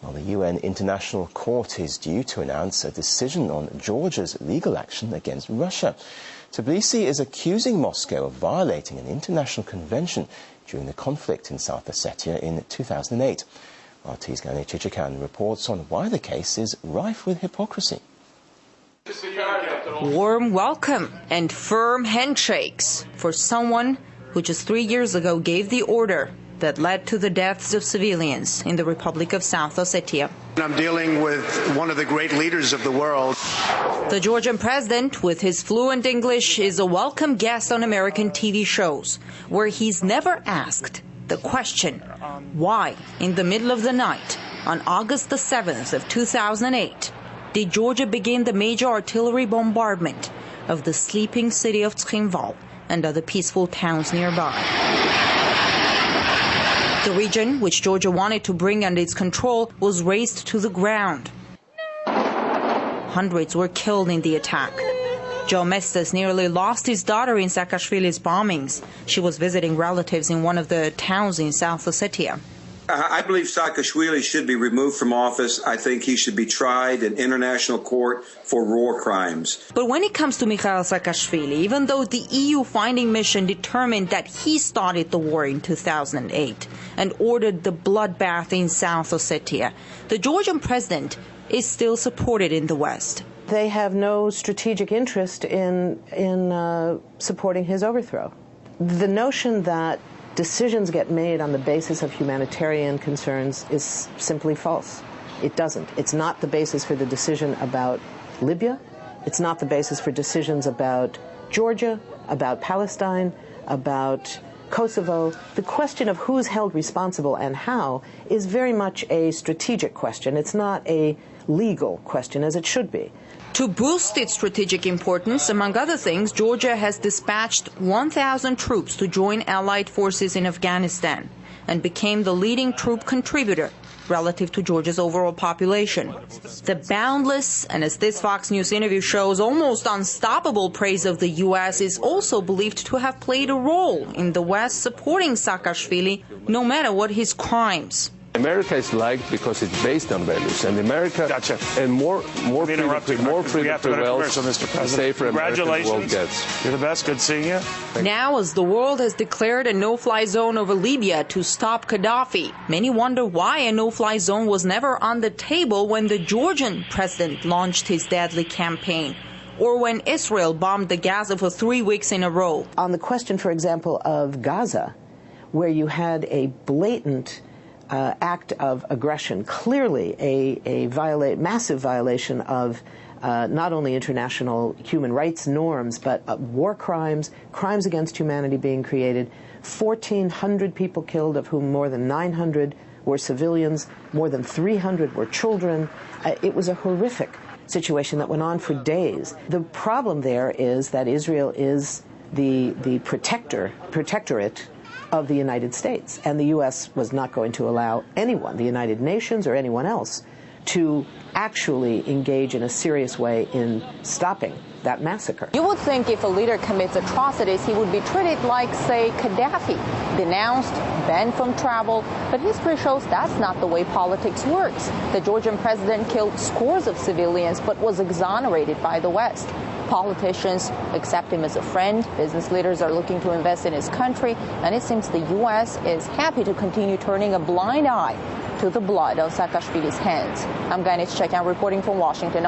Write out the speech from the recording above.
Well, the UN International Court is due to announce a decision on Georgia's legal action against Russia. Tbilisi is accusing Moscow of violating an international convention during the conflict in South Ossetia in 2008. RT's Gani Chichikan reports on why the case is rife with hypocrisy. Warm welcome and firm handshakes for someone who just 3 years ago gave the order that led to the deaths of civilians in the Republic of South Ossetia. I'm dealing with one of the great leaders of the world. The Georgian president, with his fluent English, is a welcome guest on American TV shows, where he's never asked the question, why, in the middle of the night, on August the 7th of 2008, did Georgia begin the major artillery bombardment of the sleeping city of Tskhinval and other peaceful towns nearby. The region, which Georgia wanted to bring under its control, was razed to the ground. Hundreds were killed in the attack. Joe Mestas nearly lost his daughter in Saakashvili's bombings. She was visiting relatives in one of the towns in South Ossetia. I believe Saakashvili should be removed from office. I think he should be tried in international court for war crimes. But when it comes to Mikhail Saakashvili, even though the EU finding mission determined that he started the war in 2008 and ordered the bloodbath in South Ossetia, the Georgian president is still supported in the West. They have no strategic interest in supporting his overthrow. The notion that decisions get made on the basis of humanitarian concerns is simply false. It doesn't. It's not the basis for the decision about Libya. It's not the basis for decisions about Georgia, about Palestine, about Kosovo. The question of who's held responsible and how is very much a strategic question. It's not a legal question, as it should be. To boost its strategic importance, among other things, Georgia has dispatched 1,000 troops to join allied forces in Afghanistan and became the leading troop contributor relative to Georgia's overall population. The boundless, and as this Fox News interview shows, almost unstoppable praise of the U.S. is also believed to have played a role in the West supporting Saakashvili, no matter what his crimes. America is liked because it's based on values, and America and more freedom prevails, the safer American the world gets. You're the best. Good seeing you. Now, as the world has declared a no-fly zone over Libya to stop Gaddafi, many wonder why a no-fly zone was never on the table when the Georgian president launched his deadly campaign, or when Israel bombed the Gaza for 3 weeks in a row. On the question, for example, of Gaza, where you had a blatant act of aggression, clearly a massive violation of not only international human rights norms, but war crimes, crimes against humanity being created, 1,400 people killed, of whom more than 900 were civilians, more than 300 were children. It was a horrific situation that went on for days. The problem there is that Israel is the protectorate of the United States, and the U.S. was not going to allow anyone, the United Nations or anyone else, to actually engage in a serious way in stopping that massacre. You would think if a leader commits atrocities, he would be treated like, say, Gaddafi, denounced, banned from travel, but history shows that's not the way politics works. The Georgian president killed scores of civilians, but was exonerated by the West. Politicians accept him as a friend, business leaders are looking to invest in his country, and it seems the U.S. is happy to continue turning a blind eye to the blood on Saakashvili's hands. I'm Gani Chichikan reporting from Washington.